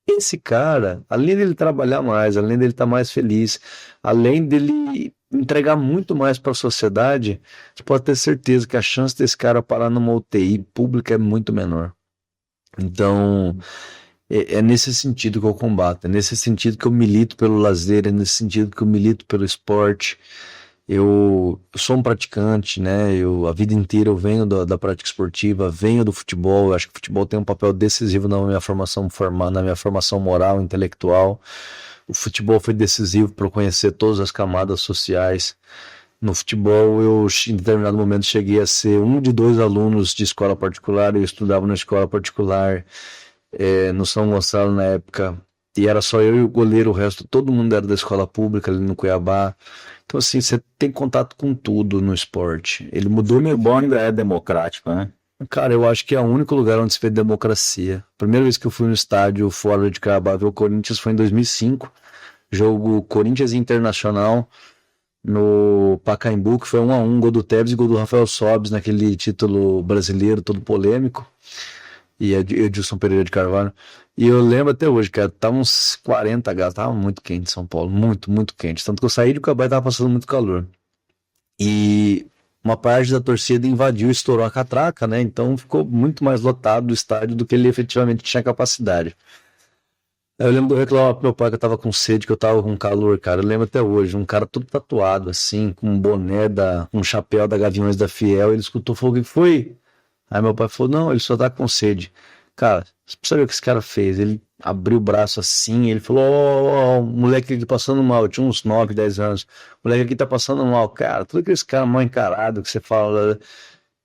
Esse cara, além dele trabalhar mais, além dele estar mais feliz, além dele entregar muito mais para a sociedade, você pode ter certeza que a chance desse cara parar numa UTI pública é muito menor. Então, é nesse sentido que eu combato, é nesse sentido que eu milito pelo lazer, é nesse sentido que eu milito pelo esporte. Eu sou um praticante, né? A vida inteira eu venho da prática esportiva, venho do futebol. Eu acho que o futebol tem um papel decisivo na minha formação na minha formação moral, intelectual. O futebol foi decisivo para eu conhecer todas as camadas sociais. No futebol, eu em determinado momento cheguei a ser um de 2 alunos de escola particular. Eu estudava na escola particular, no São Gonçalo na época, e era só eu e o goleiro, o resto todo mundo era da escola pública ali no Cuiabá. Então, assim, você tem contato com tudo no esporte. Ele mudou meu. O bom ainda é democrático, né? Cara, eu acho que é o único lugar onde se vê democracia. A primeira vez que eu fui no estádio fora de Cuiabá ver o Corinthians foi em 2005. Jogo Corinthians Internacional no Pacaembu, que foi 1-1, gol do Tevez e gol do Rafael Sobis naquele título brasileiro todo polêmico. E Edilson Pereira de Carvalho. E eu lembro até hoje, cara, tava uns 40 graus, tava muito quente em São Paulo, muito, muito quente. Tanto que eu saí de Cuiabá e tava passando muito calor. E uma parte da torcida invadiu e estourou a catraca, né? Então ficou muito mais lotado o estádio do que ele efetivamente tinha capacidade. Aí eu lembro de eu reclamar pro meu pai que eu tava com sede, que eu tava com calor, cara. Eu lembro até hoje, um cara todo tatuado, assim, com um boné, um chapéu da Gaviões da Fiel. Ele escutou, falou, o que foi? Aí meu pai falou, não, ele só tá com sede. Cara, você precisa ver o que esse cara fez. Ele abriu o braço assim, ele falou, ó, o moleque aqui passando mal. Eu tinha uns 9, 10 anos. O moleque aqui tá passando mal. Cara, tudo aquele cara mal encarado que você fala,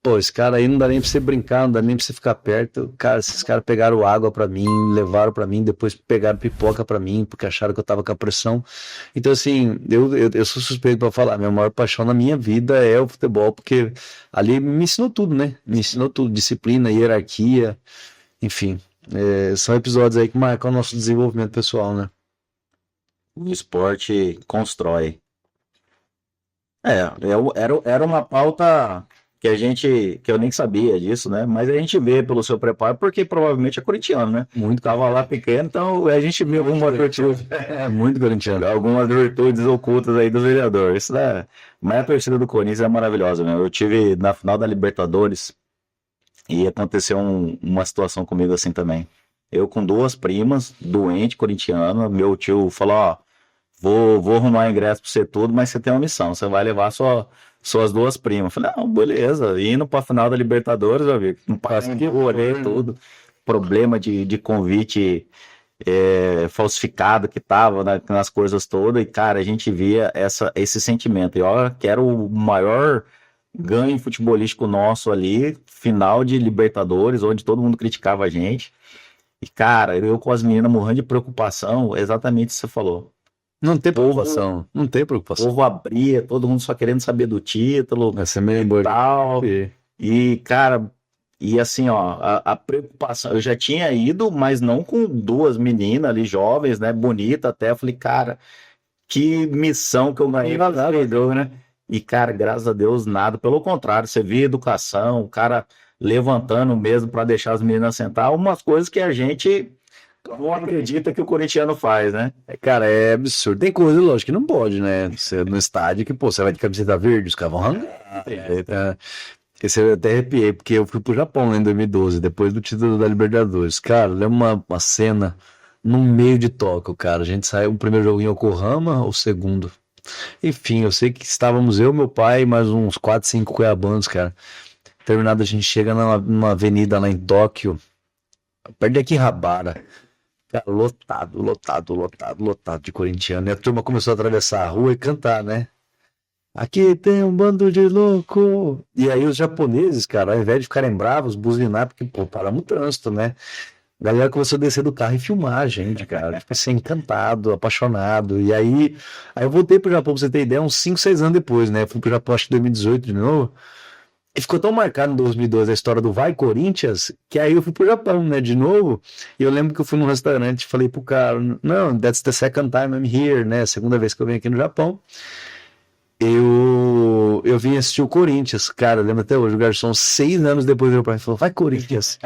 pô, esse cara aí não dá nem pra você brincar, não dá nem pra você ficar perto. Cara, esses caras pegaram água pra mim, levaram pra mim, depois pegaram pipoca pra mim, porque acharam que eu tava com a pressão. Então, assim, eu sou suspeito pra falar, minha maior paixão na minha vida é o futebol, porque ali me ensinou tudo, né? Me ensinou tudo, disciplina, hierarquia, enfim. São episódios aí que marcam o nosso desenvolvimento pessoal, né? O esporte constrói. Era uma pauta que eu nem sabia disso, né? Mas a gente vê pelo seu preparo, porque provavelmente é corintiano, né? Muito. Tava lá pequeno, então a gente viu algumas virtudes, Muito corintiano. algumas virtudes ocultas aí do vereador. Isso é, mas a torcida do Corinthians é maravilhosa, né? Eu tive na final da Libertadores e aconteceu uma situação comigo assim também. Eu com 2 primas, doente, corintiana, meu tio falou, ó, vou arrumar ingresso pra você tudo, mas você tem uma missão, você vai levar suas 2 primas. Eu falei, não, beleza, indo pra final da Libertadores, eu vi, não passa que olhei tudo, problema de convite falsificado que tava nas coisas todas, e cara, a gente via esse sentimento, e ó, que era o maior ganho futebolístico nosso ali, final de Libertadores, onde todo mundo criticava a gente, e cara, eu com as meninas morrendo de preocupação, exatamente isso que você falou. Não tem preocupação, não tem O preocupação. povo abria, todo mundo só querendo saber do título Essa é meio boa. tal. E, cara, e assim, ó, a preocupação, eu já tinha ido, mas não com 2 meninas ali, jovens, né, bonita até. Eu falei, cara, que missão que eu ganhei pra esse jogo, né? E, cara, graças a Deus, nada. Pelo contrário, você via educação, o cara levantando mesmo para deixar as meninas sentar, umas coisas que a gente não acredita que o corintiano faz, né? Cara, é absurdo. Tem coisa, lógico, que não pode, né? Você no estádio que, pô, você vai de camiseta verde, os caras vão arrancar. Esse eu até arrepiei, porque eu fui pro Japão, né, em 2012, depois do título da Libertadores. Cara, lembra uma cena no meio de Tóquio, cara. A gente saiu o primeiro jogo em Yokohama, o segundo. Enfim, eu sei que estávamos eu, meu pai e mais uns 4, 5 cuiabanos, cara. Terminado, a gente chega numa avenida lá em Tóquio, perto de Akihabara. Cara, lotado de corintiano. E a turma começou a atravessar a rua e cantar, né? Aqui tem um bando de louco. E aí os japoneses, cara, ao invés de ficarem bravos, buzinar, porque, pô, paramos o trânsito, né? A galera começou a descer do carro e filmar a gente, cara. Fiquei assim, encantado, apaixonado. E aí eu voltei pro Japão, pra você ter ideia, uns 5, 6 anos depois, né? Fui pro Japão, acho que em 2018 de novo. E ficou tão marcado em 2012 a história do Vai Corinthians, que aí eu fui pro Japão, né, de novo. E eu lembro que eu fui num restaurante e falei pro cara, não, that's the second time I'm here, né? Segunda vez que eu venho aqui no Japão. eu vim assistir o Corinthians, cara, lembro até hoje, o garçom 6 anos depois meu pai falou, vai Corinthians.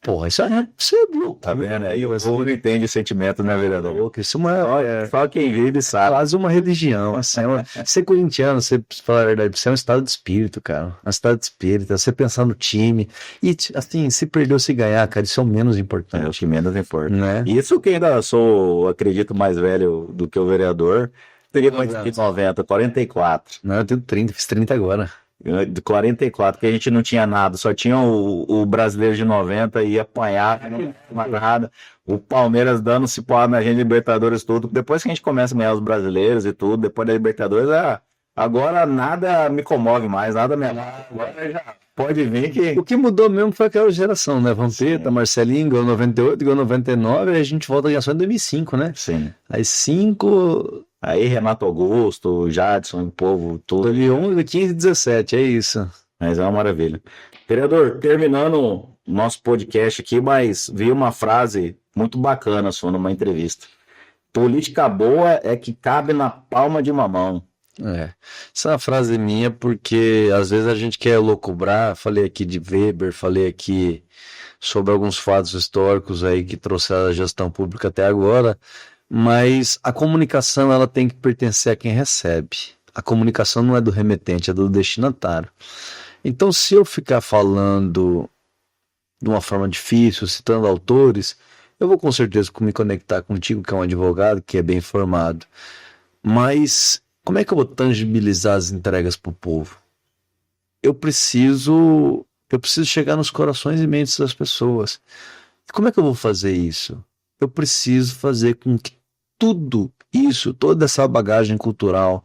Porra, isso é louco. Tá vendo? Aí o povo não entende sentimento, né, vereador? Louco, isso é Só quem vive sabe. quase uma religião, assim, ser corintiano, você falar a verdade, você é um estado de espírito, cara, um estado de espírito, você pensar no time, e assim, se perder ou se ganhar, cara, isso é o menos É o importante, que menos importa. né? Isso que ainda sou, acredito, mais velho do que o vereador. Teria mais de 90, 44. Não, eu tenho 30, fiz 30 agora. De 44, que a gente não tinha nada, só tinha o brasileiro de 90 e ia apanhar, não tinha nada. O Palmeiras dando cipoada na gente, Libertadores, tudo. Depois que a gente começa a ganhar os brasileiros e tudo, depois da Libertadores, agora nada me comove mais, nada me. Agora já pode vir que. O que mudou mesmo foi aquela geração, né? Vampeta, Marcelinho, ganhou 98, ganhou 99, aí a gente volta a ganhar só em 2005, né? Sim. Aí 5, Aí Renato Augusto, Jadson, o povo, tudo. 2011, 15, 17, é isso. Mas é uma maravilha. Vereador, terminando o nosso podcast aqui, mas vi uma frase muito bacana sua numa entrevista. Política boa é que cabe na palma de uma mão. Essa é uma frase minha porque às vezes a gente quer loucubrar, falei aqui de Weber, falei aqui sobre alguns fatos históricos aí que trouxeram a gestão pública até agora, mas a comunicação ela tem que pertencer a quem recebe. A comunicação não é do remetente, é do destinatário. Então, se eu ficar falando de uma forma difícil, citando autores, eu vou com certeza me conectar contigo, que é um advogado, que é bem informado. Mas como é que eu vou tangibilizar as entregas para o povo? Eu preciso chegar nos corações e mentes das pessoas. E como é que eu vou fazer isso? Eu preciso fazer com que tudo isso, toda essa bagagem cultural,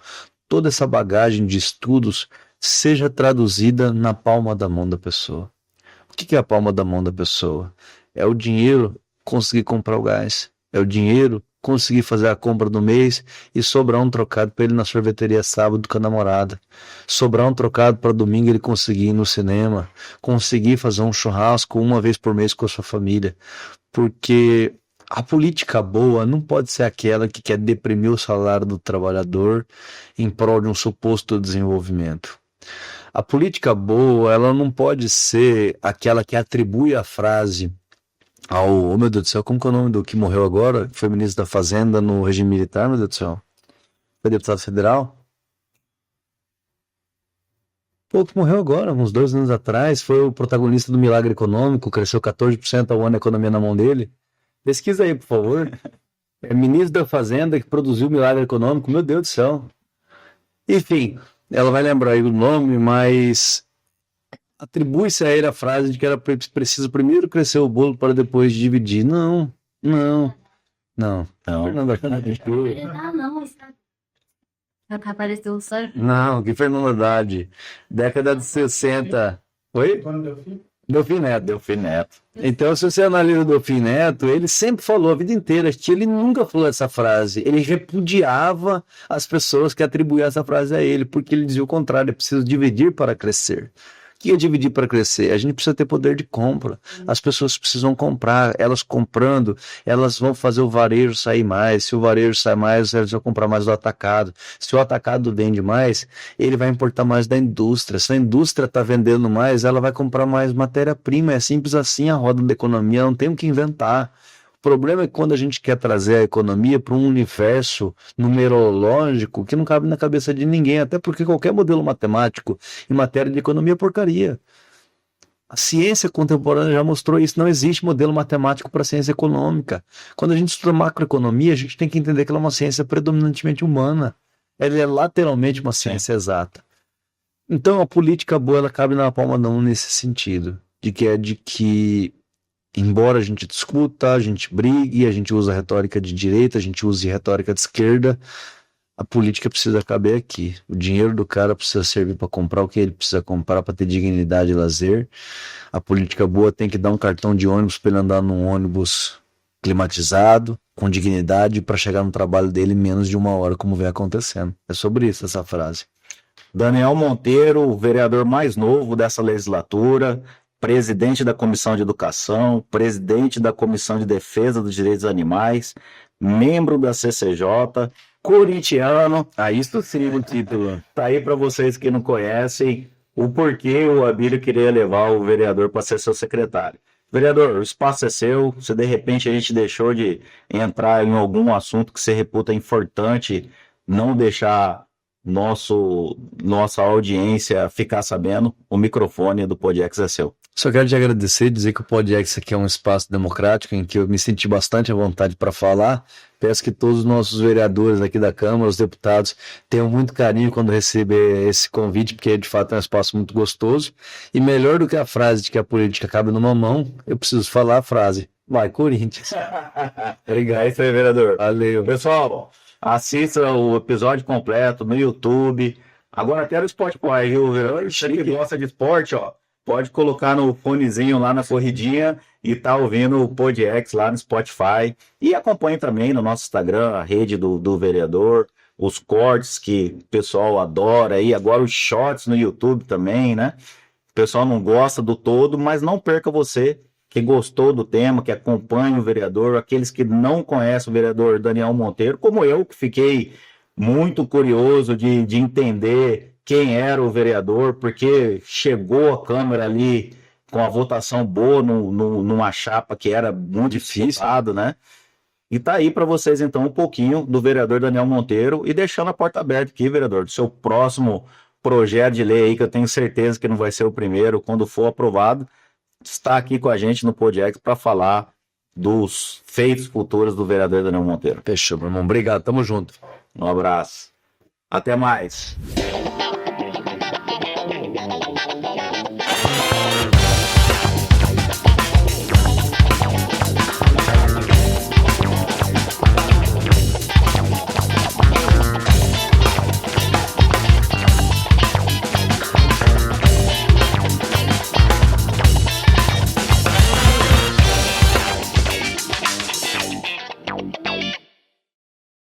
toda essa bagagem de estudos seja traduzida na palma da mão da pessoa. O que é a palma da mão da pessoa? É o dinheiro conseguir comprar o gás, é o dinheiro conseguir fazer a compra do mês e sobrar um trocado para ele na sorveteria sábado com a namorada, sobrar um trocado para domingo ele conseguir ir no cinema, conseguir fazer um churrasco uma vez por mês com a sua família, porque a política boa não pode ser aquela que quer deprimir o salário do trabalhador em prol de um suposto desenvolvimento. A política boa, ela não pode ser aquela que atribui a frase ao... Oh, meu Deus do céu, como que é o nome do que morreu agora? Foi ministro da Fazenda no regime militar, meu Deus do céu. Foi deputado federal? Pô, que morreu agora, uns 2 anos atrás, foi o protagonista do milagre econômico, cresceu 14% ao ano a economia na mão dele. Pesquisa aí, por favor. É ministro da Fazenda que produziu o milagre econômico, meu Deus do céu. Enfim, ela vai lembrar aí o nome, mas atribui-se a ele a frase de que era preciso primeiro crescer o bolo para depois dividir. Não. Fernanda Haddad. Não, está. Apareceu só. Não, que Fernanda Haddad. Década de 60. Oi? Delfim Neto. Então, se você analisa o Delfim Neto, ele sempre falou a vida inteira, ele nunca falou essa frase. Ele repudiava as pessoas que atribuíam essa frase a ele, porque ele dizia o contrário, é preciso dividir para crescer. O que é dividir para crescer? A gente precisa ter poder de compra. As pessoas precisam comprar. Elas comprando, elas vão fazer o varejo sair mais. Se o varejo sai mais, elas vão comprar mais do atacado. Se o atacado vende mais, ele vai importar mais da indústria. Se a indústria está vendendo mais, ela vai comprar mais matéria-prima. É simples assim a roda da economia, não tem o que inventar. O problema é que quando a gente quer trazer a economia para um universo numerológico que não cabe na cabeça de ninguém, até porque qualquer modelo matemático em matéria de economia é porcaria. A ciência contemporânea já mostrou isso, não existe modelo matemático para a ciência econômica. Quando a gente estuda macroeconomia, a gente tem que entender que ela é uma ciência predominantemente humana. Ela é lateralmente uma ciência exata. Então a política boa, ela cabe na palma da mão nesse sentido, de que embora a gente discuta, a gente brigue, a gente usa retórica de direita, a gente use retórica de esquerda, a política precisa caber aqui. O dinheiro do cara precisa servir para comprar o que ele precisa comprar para ter dignidade e lazer. A política boa tem que dar um cartão de ônibus para ele andar num ônibus climatizado, com dignidade, para chegar no trabalho dele em menos de 1 hora, como vem acontecendo. É sobre isso essa frase. Daniel Monteiro, o vereador mais novo dessa legislatura, presidente da Comissão de Educação, presidente da Comissão de Defesa dos Direitos Animais, membro da CCJ, corintiano. Ah, isso sim, o título. Tá aí para vocês que não conhecem o porquê o Abílio queria levar o vereador para ser seu secretário. Vereador, o espaço é seu. Se de repente a gente deixou de entrar em algum assunto que você reputa importante, não deixar nossa audiência ficar sabendo, o microfone do Podiex é seu. Só quero te agradecer, dizer que o Podiex aqui é um espaço democrático em que eu me senti bastante à vontade para falar. Peço que todos os nossos vereadores aqui da Câmara, os deputados, tenham muito carinho quando receber esse convite, porque de fato é um espaço muito gostoso. E melhor do que a frase de que a política cabe numa mão, eu preciso falar a frase: vai, Corinthians. Obrigado. É isso aí, vereador. Valeu. Pessoal, assista o episódio completo no YouTube. Agora até no Spotify, viu? Você que gosta de esporte, ó, pode colocar no fonezinho lá na corridinha e tá ouvindo o Podiex lá no Spotify. E acompanhe também no nosso Instagram, a rede do vereador, os cortes que o pessoal adora aí, agora os shorts no YouTube também, né? O pessoal não gosta do todo, mas não perca você que gostou do tema, que acompanha o vereador, aqueles que não conhecem o vereador Daniel Monteiro, como eu, que fiquei muito curioso de entender quem era o vereador, porque chegou a Câmara ali com a votação boa numa chapa que era muito difícil, né? E tá aí para vocês, então, um pouquinho do vereador Daniel Monteiro e deixando a porta aberta aqui, vereador, do seu próximo projeto de lei aí, que eu tenho certeza que não vai ser o primeiro, quando for aprovado, está aqui com a gente no Podiex para falar dos feitos futuros do vereador Daniel Monteiro. Fechou, meu irmão. Obrigado, tamo junto. Um abraço. Até mais.